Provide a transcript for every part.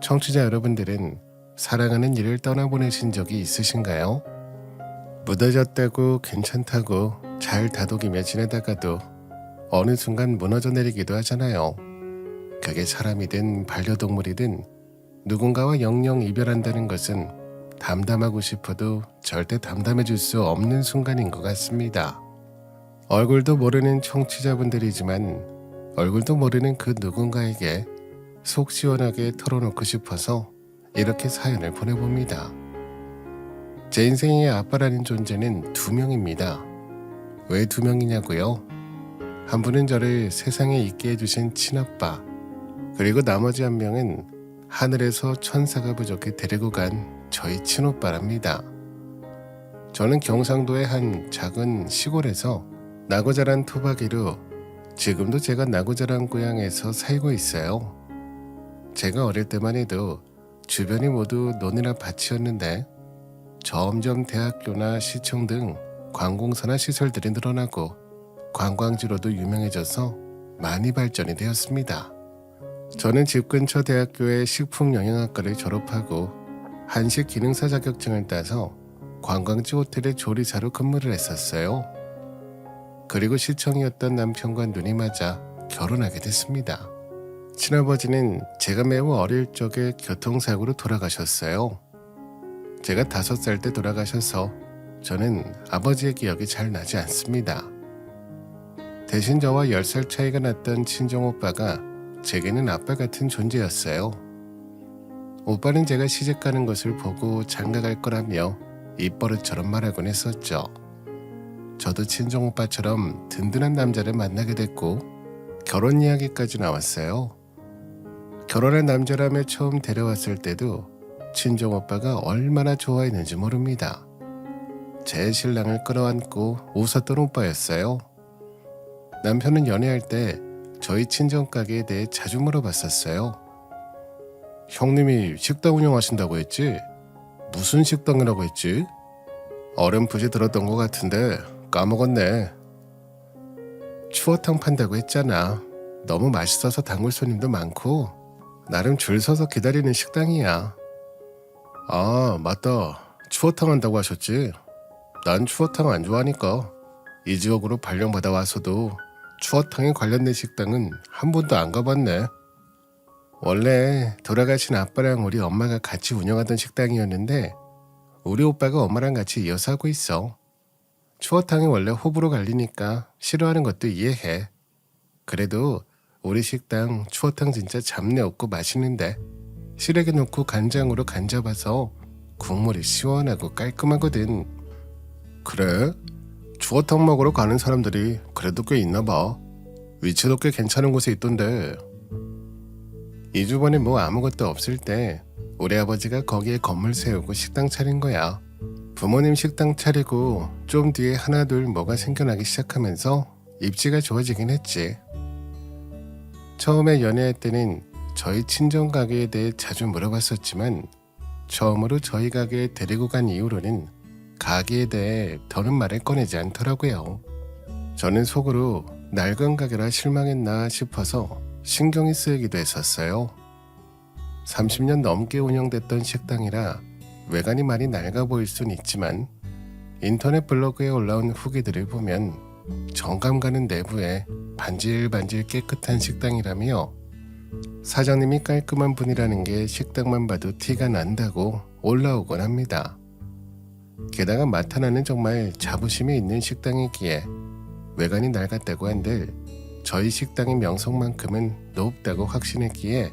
청취자 여러분들은 사랑하는 이를 떠나보내신 적이 있으신가요? 무뎌졌다고 괜찮다고 잘 다독이며 지내다가도 어느 순간 무너져 내리기도 하잖아요. 그게 사람이든 반려동물이든 누군가와 영영 이별한다는 것은 담담하고 싶어도 절대 담담해줄 수 없는 순간인 것 같습니다. 얼굴도 모르는 청취자분들이지만 얼굴도 모르는 그 누군가에게 속 시원하게 털어놓고 싶어서 이렇게 사연을 보내봅니다. 제 인생의 아빠라는 존재는 2명입니다. 왜 2명이냐고요? 한 분은 저를 세상에 있게 해주신 친아빠, 그리고 나머지 한 명은 하늘에서 천사가 부족해 데리고 간 저희 친오빠랍니다. 저는 경상도의 한 작은 시골에서 나고 자란 토박이로 지금도 제가 나고 자란 고향에서 살고 있어요. 제가 어릴 때만 해도 주변이 모두 논이나 밭이었는데 점점 대학교나 시청 등 관공서나 시설들이 늘어나고 관광지로도 유명해져서 많이 발전이 되었습니다. 저는 집 근처 대학교의 식품영양학과를 졸업하고 한식 기능사 자격증을 따서 관광지 호텔의 조리사로 근무를 했었어요. 그리고 시청이었던 남편과 눈이 맞아 결혼하게 됐습니다. 친아버지는 제가 매우 어릴 적에 교통사고로 돌아가셨어요. 제가 5살 때 돌아가셔서 저는 아버지의 기억이 잘 나지 않습니다. 대신 저와 10살 차이가 났던 친정오빠가 제게는 아빠 같은 존재였어요. 오빠는 제가 시집가는 것을 보고 장가갈 거라며 입버릇처럼 말하곤 했었죠. 저도 친정오빠처럼 든든한 남자를 만나게 됐고 결혼 이야기까지 나왔어요. 결혼한 남자라며 처음 데려왔을 때도 친정오빠가 얼마나 좋아했는지 모릅니다. 제 신랑을 끌어안고 웃었던 오빠였어요. 남편은 연애할 때 저희 친정가게에 대해 자주 물어봤었어요. 형님이 식당 운영하신다고 했지? 무슨 식당이라고 했지? 어렴풋이 들었던 것 같은데 까먹었네. 추어탕 판다고 했잖아. 너무 맛있어서 단골 손님도 많고 나름 줄 서서 기다리는 식당이야. 아, 맞다. 추어탕 한다고 하셨지? 난 추어탕 안 좋아하니까 이 지역으로 발령받아 와서도 추어탕에 관련된 식당은 한 번도 안 가봤네. 원래 돌아가신 아빠랑 우리 엄마가 같이 운영하던 식당이었는데 우리 오빠가 엄마랑 같이 이어서 하고 있어. 추어탕이 원래 호불호 갈리니까 싫어하는 것도 이해해. 그래도 우리 식당 추어탕 진짜 잡내 없고 맛있는데 시래기 넣고 간장으로 간잡아서 국물이 시원하고 깔끔하거든. 그래? 추어탕 먹으러 가는 사람들이 그래도 꽤 있나 봐. 위치도 꽤 괜찮은 곳에 있던데. 2주 전에 뭐 아무것도 없을 때 우리 아버지가 거기에 건물 세우고 식당 차린 거야. 부모님 식당 차리고 좀 뒤에 하나둘 뭐가 생겨나기 시작하면서 입지가 좋아지긴 했지. 처음에 연애할 때는 저희 친정 가게에 대해 자주 물어봤었지만 처음으로 저희 가게에 데리고 간 이후로는 가게에 대해 더는 말을 꺼내지 않더라고요. 저는 속으로 낡은 가게라 실망했나 싶어서 신경이 쓰이기도 했었어요. 30년 넘게 운영됐던 식당이라 외관이 많이 낡아 보일 순 있지만 인터넷 블로그에 올라온 후기들을 보면 정감 가는 내부에 반질반질 깨끗한 식당이라며 사장님이 깔끔한 분이라는 게 식당만 봐도 티가 난다고 올라오곤 합니다. 게다가 맛 하나는 정말 자부심이 있는 식당이기에 외관이 낡았다고 한들 저희 식당의 명성만큼은 높다고 확신했기에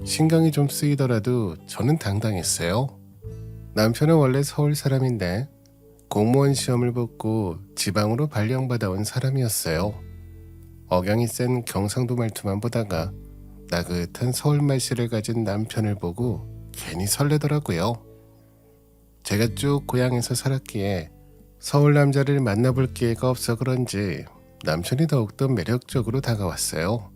신경이 좀 쓰이더라도 저는 당당했어요. 남편은 원래 서울 사람인데 공무원 시험을 붙고 지방으로 발령받아온 사람이었어요. 억양이 센 경상도 말투만 보다가 나긋한 서울 말씨를 가진 남편을 보고 괜히 설레더라고요. 제가 쭉 고향에서 살았기에 서울 남자를 만나볼 기회가 없어 그런지 남편이 더욱더 매력적으로 다가왔어요.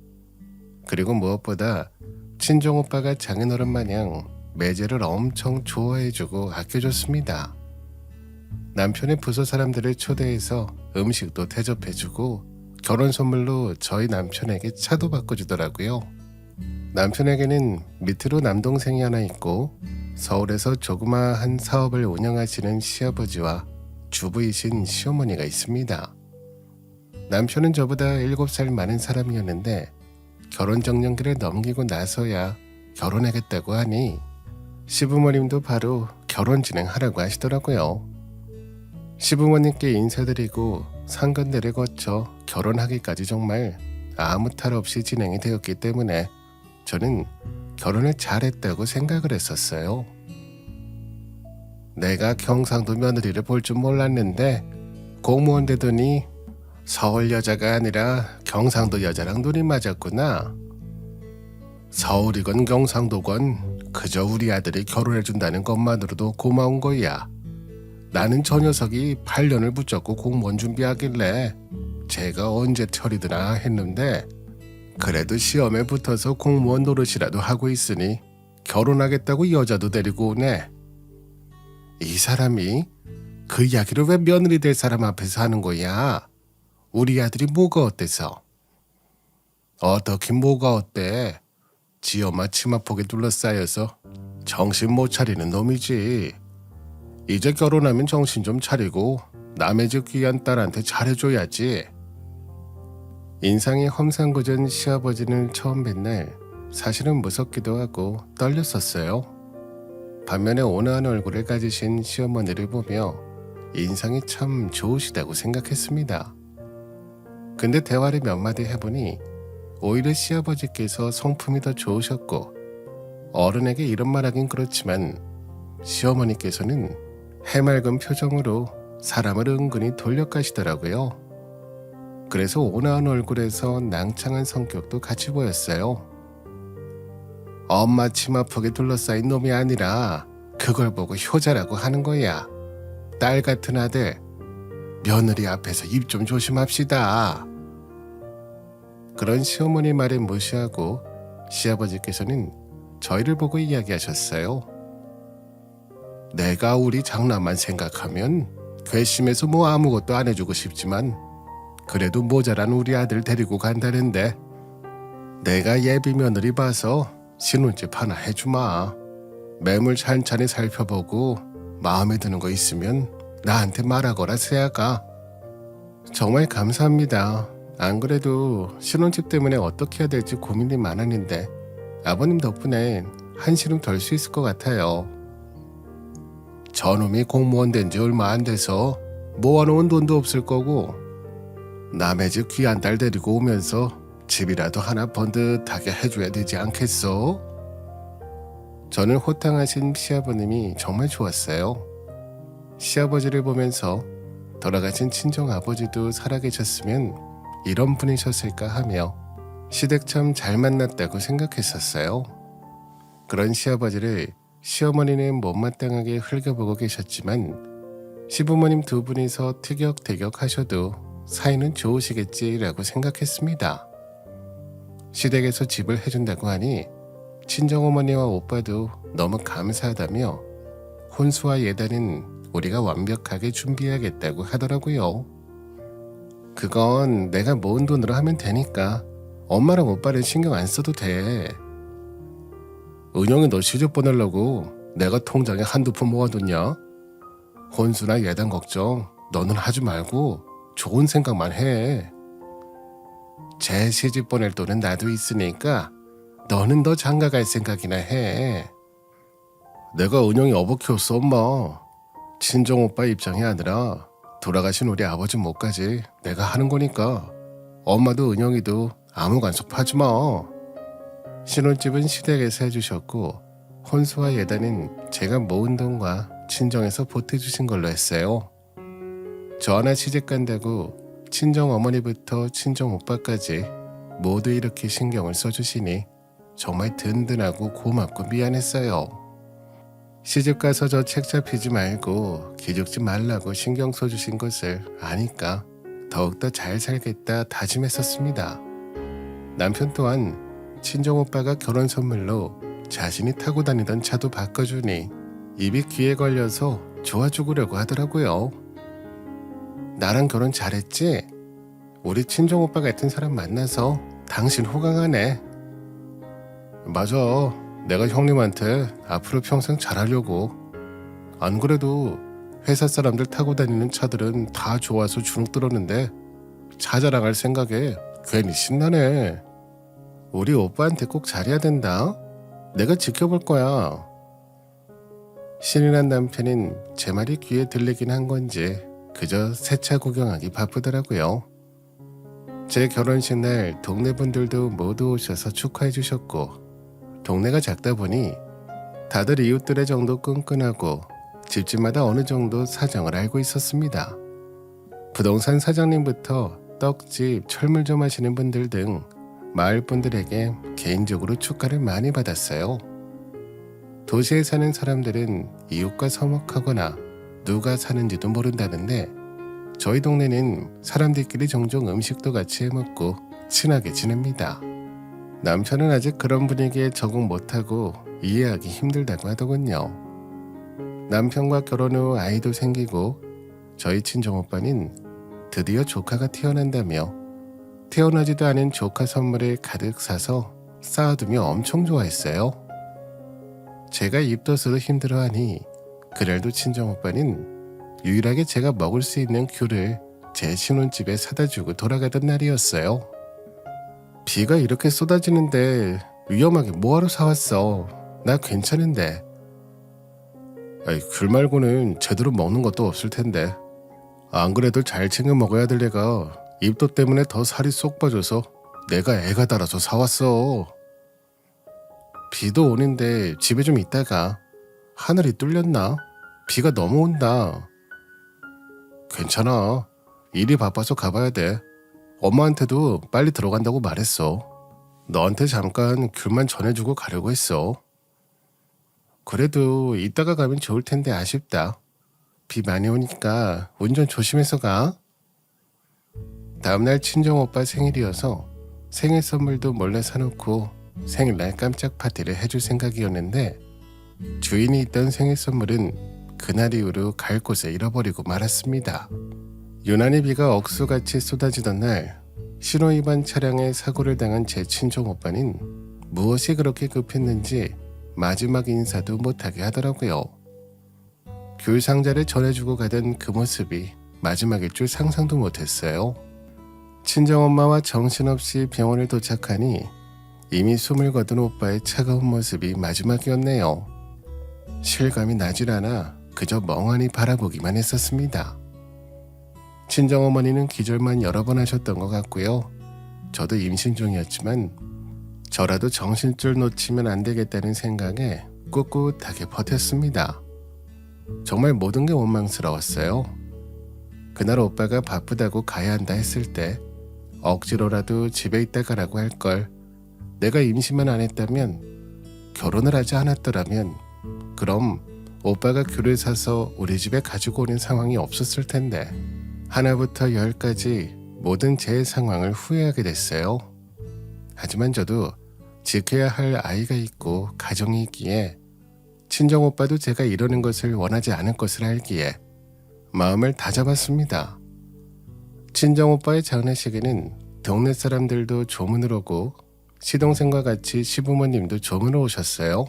그리고 무엇보다 친정오빠가 장인어른 마냥 매제를 엄청 좋아해주고 아껴줬습니다. 남편의 부서 사람들을 초대해서 음식도 대접해주고 결혼 선물로 저희 남편에게 차도 바꿔주더라고요. 남편에게는 밑으로 남동생이 하나 있고 서울에서 조그마한 사업을 운영하시는 시아버지와 주부이신 시어머니가 있습니다. 남편은 저보다 7살 많은 사람이었는데 결혼정년기를 넘기고 나서야 결혼하겠다고 하니 시부모님도 바로 결혼 진행하라고 하시더라고요. 시부모님께 인사드리고 상견례를 거쳐 결혼하기까지 정말 아무 탈 없이 진행이 되었기 때문에 저는 결혼을 잘했다고 생각을 했었어요. 내가 경상도 며느리를 볼 줄 몰랐는데 공무원 되더니 서울 여자가 아니라 경상도 여자랑 눈이 맞았구나. 서울이건 경상도건 그저 우리 아들이 결혼해준다는 것만으로도 고마운 거야. 나는 저 녀석이 8년을 붙잡고 공무원 준비하길래 제가 언제 철이드나 했는데 그래도 시험에 붙어서 공무원 노릇이라도 하고 있으니 결혼하겠다고 여자도 데리고 오네. 이 사람이 그 이야기를 왜 며느리 될 사람 앞에서 하는 거야? 우리 아들이 뭐가 어때서? 어떻게 뭐가 어때? 지 엄마 치마폭에 둘러싸여서 정신 못 차리는 놈이지. 이제 결혼하면 정신 좀 차리고 남의 집 귀한 딸한테 잘해줘야지. 인상이 험상궂은 시아버지는 처음 뵌 날 사실은 무섭기도 하고 떨렸었어요. 반면에 온화한 얼굴을 가지신 시어머니를 보며 인상이 참 좋으시다고 생각했습니다. 근데 대화를 몇 마디 해보니 오히려 시아버지께서 성품이 더 좋으셨고 어른에게 이런 말하긴 그렇지만 시어머니께서는 해맑은 표정으로 사람을 은근히 돌려가시더라고요. 그래서 온화한 얼굴에서 낭창한 성격도 같이 보였어요. 엄마 치마폭에 둘러싸인 놈이 아니라 그걸 보고 효자라고 하는 거야. 딸 같은 아들, 며느리 앞에서 입 좀 조심합시다. 그런 시어머니 말을 무시하고 시아버지께서는 저희를 보고 이야기하셨어요. 내가 우리 장남만 생각하면 괘씸해서 뭐 아무것도 안 해주고 싶지만 그래도 모자란 우리 아들 데리고 간다는데 내가 예비 며느리 봐서 신혼집 하나 해주마. 매물 찬찬히 살펴보고 마음에 드는 거 있으면 나한테 말하거라 새아가. 정말 감사합니다. 안 그래도 신혼집 때문에 어떻게 해야 될지 고민이 많았는데 아버님 덕분에 한시름 덜 수 있을 것 같아요. 저놈이 공무원 된 지 얼마 안 돼서 모아놓은 돈도 없을 거고 남의 집 귀한 딸 데리고 오면서 집이라도 하나 번듯하게 해줘야 되지 않겠어? 저는 호탕하신 시아버님이 정말 좋았어요. 시아버지를 보면서 돌아가신 친정아버지도 살아계셨으면 이런 분이셨을까 하며 시댁 참 잘 만났다고 생각했었어요. 그런 시아버지를 시어머니는 못마땅하게 흘겨보고 계셨지만 시부모님 두 분이서 티격태격 하셔도 사이는 좋으시겠지라고 생각했습니다. 시댁에서 집을 해준다고 하니 친정어머니와 오빠도 너무 감사하다며 혼수와 예단은 우리가 완벽하게 준비해야겠다고 하더라고요. 그건 내가 모은 돈으로 하면 되니까 엄마랑 오빠는 신경 안 써도 돼. 은영이 너 시집 보내려고 내가 통장에 한두 푼 모아뒀냐? 혼수나 예단 걱정 너는 하지 말고 좋은 생각만 해. 제 시집 보낼 돈은 나도 있으니까 너는 너 장가 갈 생각이나 해. 내가 은영이 어버 키웠어 엄마. 친정오빠 입장이 아니라 돌아가신 우리 아버지 몫까지 내가 하는 거니까 엄마도 은영이도 아무 간섭하지 마. 신혼집은 시댁에서 해주셨고 혼수와 예단은 제가 모은 돈과 친정에서 보태주신 걸로 했어요. 저 하나 시집 간다고 친정 어머니부터 친정 오빠까지 모두 이렇게 신경을 써주시니 정말 든든하고 고맙고 미안했어요. 시집가서 저 책 잡히지 말고 기죽지 말라고 신경 써주신 것을 아니까 더욱더 잘 살겠다 다짐했었습니다. 남편 또한 친정오빠가 결혼 선물로 자신이 타고 다니던 차도 바꿔주니 입이 귀에 걸려서 좋아 죽으려고 하더라고요. 나랑 결혼 잘했지? 우리 친정오빠 같은 사람 만나서 당신 호강하네. 맞아. 내가 형님한테 앞으로 평생 잘하려고. 안 그래도 회사 사람들 타고 다니는 차들은 다 좋아서 주눅 들었는데 차 자랑할 생각에 괜히 신나네. 우리 오빠한테 꼭 잘해야 된다. 내가 지켜볼 거야. 신이 난 남편인 제 말이 귀에 들리긴 한 건지 그저 새 차 구경하기 바쁘더라고요. 제 결혼식 날 동네 분들도 모두 오셔서 축하해 주셨고, 동네가 작다 보니 다들 이웃들의 정도 끈끈하고 집집마다 어느 정도 사정을 알고 있었습니다. 부동산 사장님부터 떡집, 철물점 하시는 분들 등 마을 분들에게 개인적으로 축하를 많이 받았어요. 도시에 사는 사람들은 이웃과 서먹하거나 누가 사는지도 모른다는데 저희 동네는 사람들끼리 종종 음식도 같이 해먹고 친하게 지냅니다. 남편은 아직 그런 분위기에 적응 못하고 이해하기 힘들다고 하더군요. 남편과 결혼 후 아이도 생기고 저희 친정오빠는 드디어 조카가 태어난다며 태어나지도 않은 조카 선물을 가득 사서 쌓아두며 엄청 좋아했어요. 제가 입덧으로 힘들어하니 그날도 친정오빠는 유일하게 제가 먹을 수 있는 귤을 제 신혼집에 사다 주고 돌아가던 날이었어요. 비가 이렇게 쏟아지는데 위험하게 뭐하러 사왔어? 나 괜찮은데. 아이, 귤 말고는 제대로 먹는 것도 없을 텐데. 안 그래도 잘 챙겨 먹어야 될 애가 입덧 때문에 더 살이 쏙 빠져서 내가 애가 달아서 사왔어. 비도 오는데 집에 좀 있다가. 하늘이 뚫렸나? 비가 너무 온다. 괜찮아. 일이 바빠서 가봐야 돼. 엄마한테도 빨리 들어간다고 말했어. 너한테 잠깐 귤만 전해주고 가려고 했어. 그래도 이따가 가면 좋을 텐데 아쉽다. 비 많이 오니까 운전 조심해서 가. 다음날 친정오빠 생일이어서 생일 선물도 몰래 사놓고 생일날 깜짝 파티를 해줄 생각이었는데 주인이 있던 생일 선물은 그날 이후로 갈 곳에 잃어버리고 말았습니다. 유난히 비가 억수같이 쏟아지던 날 신호 위반 차량에 사고를 당한 제 친정오빠는 무엇이 그렇게 급했는지 마지막 인사도 못하게 하더라고요. 귤 상자를 전해주고 가던 그 모습이 마지막일 줄 상상도 못했어요. 친정엄마와 정신없이 병원을 도착하니 이미 숨을 거둔 오빠의 차가운 모습이 마지막이었네요. 실감이 나질 않아 그저 멍하니 바라보기만 했었습니다. 친정어머니는 기절만 여러 번 하셨던 것 같고요. 저도 임신 중이었지만 저라도 정신줄 놓치면 안 되겠다는 생각에 꿋꿋하게 버텼습니다. 정말 모든 게 원망스러웠어요. 그날 오빠가 바쁘다고 가야 한다 했을 때 억지로라도 집에 있다 가라고 할 걸. 내가 임신만 안 했다면, 결혼을 하지 않았더라면 그럼 오빠가 귤을 사서 우리 집에 가지고 오는 상황이 없었을 텐데 하나부터 10까지 모든 제 상황을 후회하게 됐어요. 하지만 저도 지켜야 할 아이가 있고 가정이 있기에 친정오빠도 제가 이러는 것을 원하지 않을 것을 알기에 마음을 다잡았습니다. 친정오빠의 장례식에는 동네 사람들도 조문을 오고 시동생과 같이 시부모님도 조문을 오셨어요.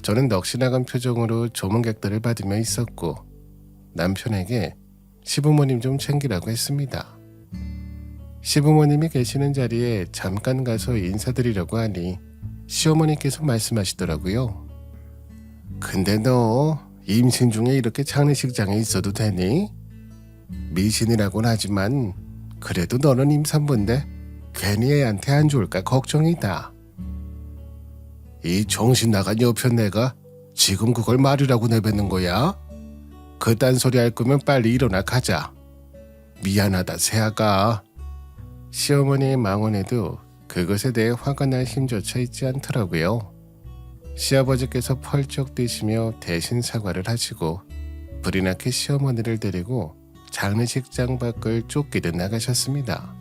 저는 넋이나간 표정으로 조문객들을 받으며 있었고 남편에게 시부모님 좀 챙기라고 했습니다. 시부모님이 계시는 자리에 잠깐 가서 인사드리려고 하니 시어머니께서 말씀하시더라고요. 근데 너 임신 중에 이렇게 장례식장에 있어도 되니? 미신이라고는 하지만 그래도 너는 임산부인데 괜히 애한테 안 좋을까 걱정이다. 이 정신 나간 여편네가 지금 그걸 말이라고 내뱉는 거야? 그딴 소리 할 거면 빨리 일어나 가자. 미안하다 새아가. 시어머니의 망언에도 그것에 대해 화가 날 힘조차 있지 않더라고요. 시아버지께서 펄쩍 뛰시며 대신 사과를 하시고 불이 나게 시어머니를 데리고 장례식장 밖을 쫓기듯 나가셨습니다.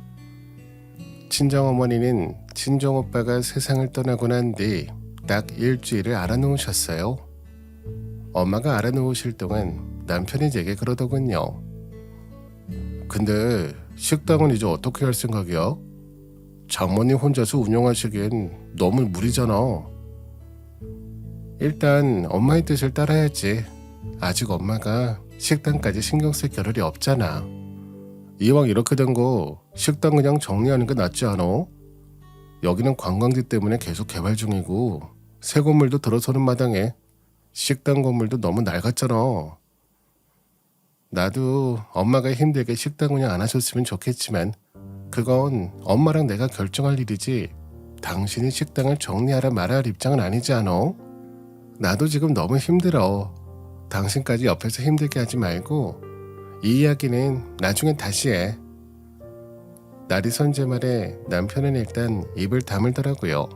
친정어머니는 친정오빠가 세상을 떠나고 난 뒤 딱 일주일을 알아놓으셨어요. 엄마가 알아놓으실 동안 남편이 제게 그러더군요. 근데 식당은 이제 어떻게 할 생각이야? 장모님 혼자서 운영하시기엔 너무 무리잖아. 일단 엄마의 뜻을 따라야지. 아직 엄마가 식당까지 신경 쓸 겨를이 없잖아. 이왕 이렇게 된 거 식당 그냥 정리하는 게 낫지 않아? 여기는 관광지 때문에 계속 개발 중이고 새 건물도 들어서는 마당에 식당 건물도 너무 낡았잖아. 나도 엄마가 힘들게 식당 운영 안 하셨으면 좋겠지만 그건 엄마랑 내가 결정할 일이지 당신이 식당을 정리하라 말아야 할 입장은 아니지 않아? 나도 지금 너무 힘들어. 당신까지 옆에서 힘들게 하지 말고 이 이야기는 나중에 다시 해. 날이 선제 말에 남편은 일단 입을 다물더라고요.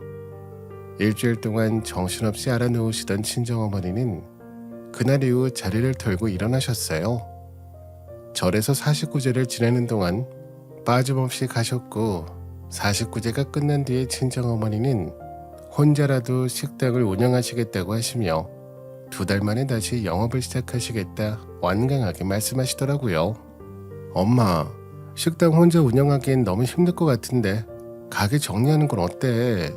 일주일 동안 정신없이 알아누우시던 친정어머니는 그날 이후 자리를 털고 일어나셨어요. 절에서 49제를 지내는 동안 빠짐없이 가셨고 49제가 끝난 뒤에 친정어머니는 혼자라도 식당을 운영하시겠다고 하시며 2달 만에 다시 영업을 시작하시겠다 완강하게 말씀하시더라고요. 엄마, 식당 혼자 운영하기엔 너무 힘들 것 같은데 가게 정리하는 건 어때?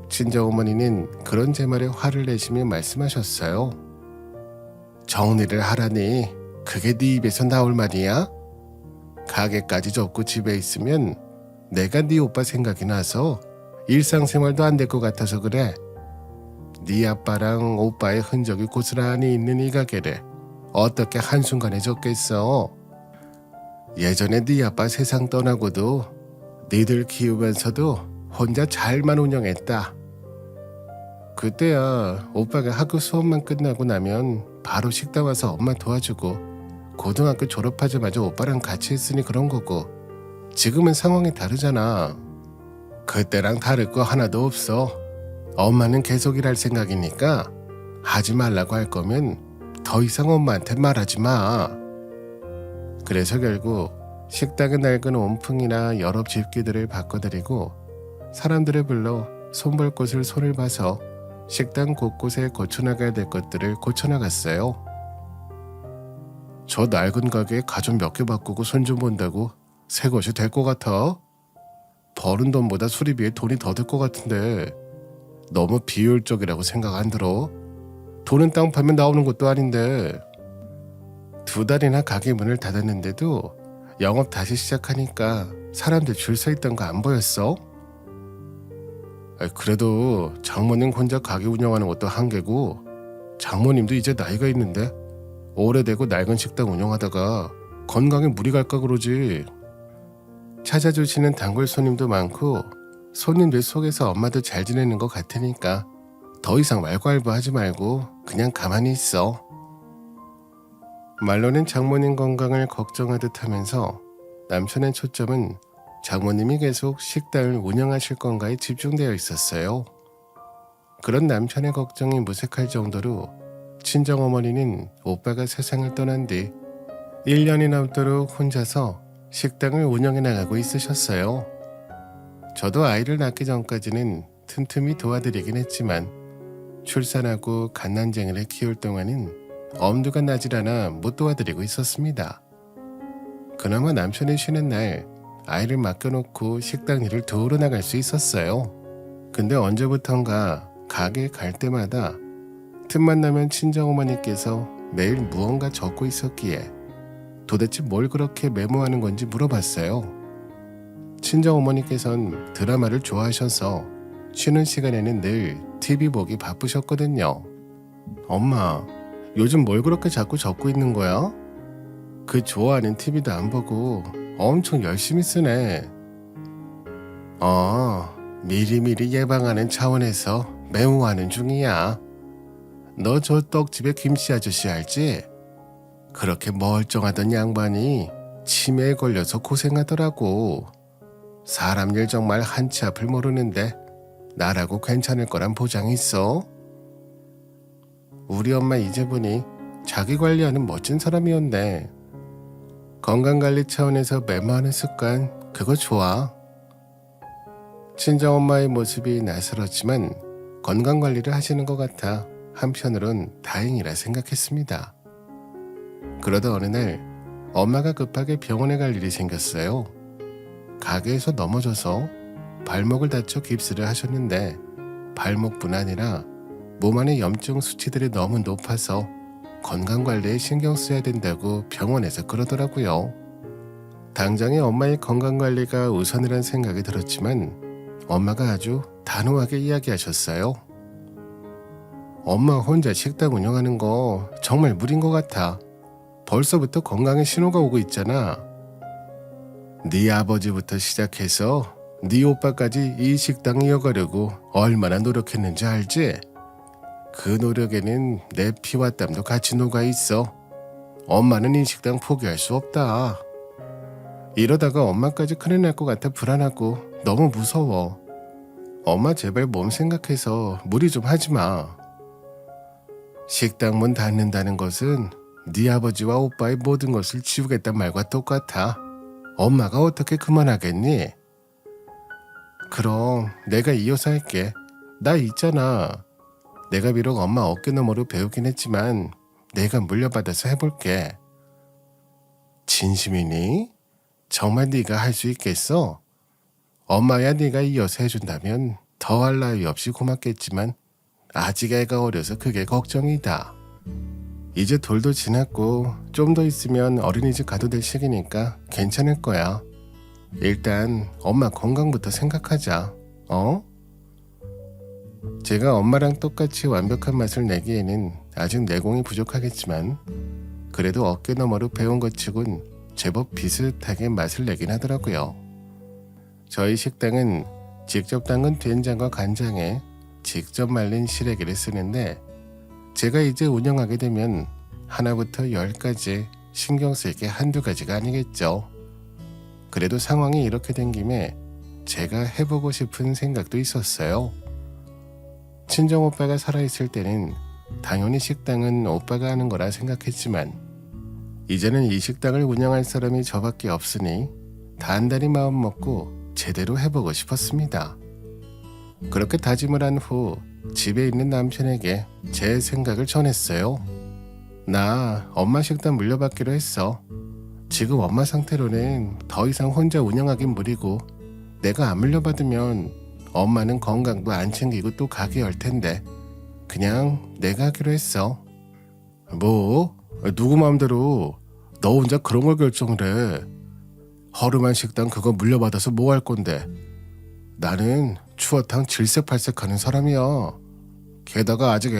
친정어머니는 그런 제 말에 화를 내시며 말씀하셨어요. 정리를 하라니 그게 네 입에서 나올 말이야? 가게까지 접고 집에 있으면 내가 네 오빠 생각이 나서 일상생활도 안 될 것 같아서 그래. 네 아빠랑 오빠의 흔적이 고스란히 있는 이 가게를 어떻게 한순간에 접겠어? 예전에 네 아빠 세상 떠나고도 니들 키우면서도 혼자 잘만 운영했다. 그때야 오빠가 학교 수업만 끝나고 나면 바로 식당 와서 엄마 도와주고 고등학교 졸업하자마자 오빠랑 같이 했으니 그런 거고 지금은 상황이 다르잖아. 그때랑 다를 거 하나도 없어. 엄마는 계속 일할 생각이니까 하지 말라고 할 거면 더 이상 엄마한테 말하지 마. 그래서 결국 식당의 낡은 온풍이나 여러 집기들을 바꿔드리고 사람들을 불러 손볼 곳을 손을 봐서 식당 곳곳에 고쳐나가야 될 것들을 고쳐나갔어요. 저 낡은 가게에 가전 몇 개 바꾸고 손 좀 본다고 새 것이 될 것 같아? 버는 돈보다 수리비에 돈이 더 들 것 같은데 너무 비효율적이라고 생각 안 들어? 돈은 땅 파면 나오는 것도 아닌데. 2달이나 가게 문을 닫았는데도 영업 다시 시작하니까 사람들 줄 서 있던 거 안 보였어? 그래도 장모님 혼자 가게 운영하는 것도 한계고 장모님도 이제 나이가 있는데 오래되고 낡은 식당 운영하다가 건강에 무리 갈까 그러지. 찾아주시는 단골 손님도 많고 손님들 속에서 엄마도 잘 지내는 것 같으니까 더 이상 말괄부하지 말고 그냥 가만히 있어. 말로는 장모님 건강을 걱정하듯 하면서 남편의 초점은 장모님이 계속 식당을 운영하실 건가에 집중되어 있었어요. 그런 남편의 걱정이 무색할 정도로 친정어머니는 오빠가 세상을 떠난 뒤 1년이 넘도록 혼자서 식당을 운영해 나가고 있으셨어요. 저도 아이를 낳기 전까지는 틈틈이 도와드리긴 했지만 출산하고 갓난쟁이를 키울 동안은 엄두가 나질 않아 못 도와드리고 있었습니다. 그나마 남편이 쉬는 날 아이를 맡겨놓고 식당 일을 도우러 나갈 수 있었어요. 근데 언제부턴가 가게에 갈 때마다 틈만 나면 친정어머니께서 매일 무언가 적고 있었기에 도대체 뭘 그렇게 메모하는 건지 물어봤어요. 친정어머니께선 드라마를 좋아하셔서 쉬는 시간에는 늘 TV 보기 바쁘셨거든요. 엄마, 요즘 뭘 그렇게 자꾸 적고 있는 거야? 그 좋아하는 TV도 안 보고 엄청 열심히 쓰네. 미리미리 예방하는 차원에서 메모하는 중이야. 너 저 떡집의 김씨 아저씨 알지? 그렇게 멀쩡하던 양반이 치매에 걸려서 고생하더라고. 사람 일 정말 한치 앞을 모르는데 나라고 괜찮을 거란 보장이 있어? 우리 엄마 이제 보니 자기 관리하는 멋진 사람이었네. 건강관리 차원에서 메모하는 습관, 그거 좋아. 친정엄마의 모습이 낯설었지만 건강관리를 하시는 것 같아 한편으론 다행이라 생각했습니다. 그러다 어느 날 엄마가 급하게 병원에 갈 일이 생겼어요. 가게에서 넘어져서 발목을 다쳐 깁스를 하셨는데 발목뿐 아니라 몸 안의 염증 수치들이 너무 높아서 건강관리에 신경 써야 된다고 병원에서 그러더라고요. 당장에 엄마의 건강관리가 우선이란 생각이 들었지만 엄마가 아주 단호하게 이야기하셨어요. 엄마 혼자 식당 운영하는 거 정말 무리인 것 같아. 벌써부터 건강에 신호가 오고 있잖아. 네 아버지부터 시작해서 네 오빠까지 이 식당 이어가려고 얼마나 노력했는지 알지? 그 노력에는 내 피와 땀도 같이 녹아 있어. 엄마는 이 식당 포기할 수 없다. 이러다가 엄마까지 큰일 날 것 같아 불안하고 너무 무서워. 엄마 제발 몸 생각해서 무리 좀 하지 마. 식당 문 닫는다는 것은 네 아버지와 오빠의 모든 것을 지우겠다는 말과 똑같아. 엄마가 어떻게 그만하겠니? 그럼 내가 이어서 할게. 나 있잖아. 내가 비록 엄마 어깨너머로 배우긴 했지만 내가 물려받아서 해볼게. 진심이니? 정말 네가 할 수 있겠어? 엄마야 네가 이어서 해준다면 더할 나위 없이 고맙겠지만 아직 애가 어려서 그게 걱정이다. 이제 돌도 지났고 좀 더 있으면 어린이집 가도 될 시기니까 괜찮을 거야. 일단 엄마 건강부터 생각하자. 제가 엄마랑 똑같이 완벽한 맛을 내기에는 아직 내공이 부족하겠지만 그래도 어깨너머로 배운 것 치곤 제법 비슷하게 맛을 내긴 하더라고요. 저희 식당은 직접 담근 된장과 간장에 직접 말린 시래기를 쓰는데 제가 이제 운영하게 되면 하나부터 10까지 신경 쓸 게 한두 가지가 아니겠죠. 그래도 상황이 이렇게 된 김에 제가 해보고 싶은 생각도 있었어요. 친정오빠가 살아있을 때는 당연히 식당은 오빠가 하는 거라 생각했지만 이제는 이 식당을 운영할 사람이 저밖에 없으니 단단히 마음 먹고 제대로 해보고 싶었습니다. 그렇게 다짐을 한 후 집에 있는 남편에게 제 생각을 전했어요. 나 엄마 식당 물려받기로 했어. 지금 엄마 상태로는 더 이상 혼자 운영하긴 무리고 내가 안 물려받으면 엄마는 건강도 안 챙기고 또 가게 열 텐데 그냥 내가 하기로 했어. 뭐? 누구 마음대로 너 혼자 그런 걸 결정을 해. 허름한 식당 그거 물려받아서 뭐 할 건데. 나는 추어탕 질색팔색하는 사람이야. 게다가 아직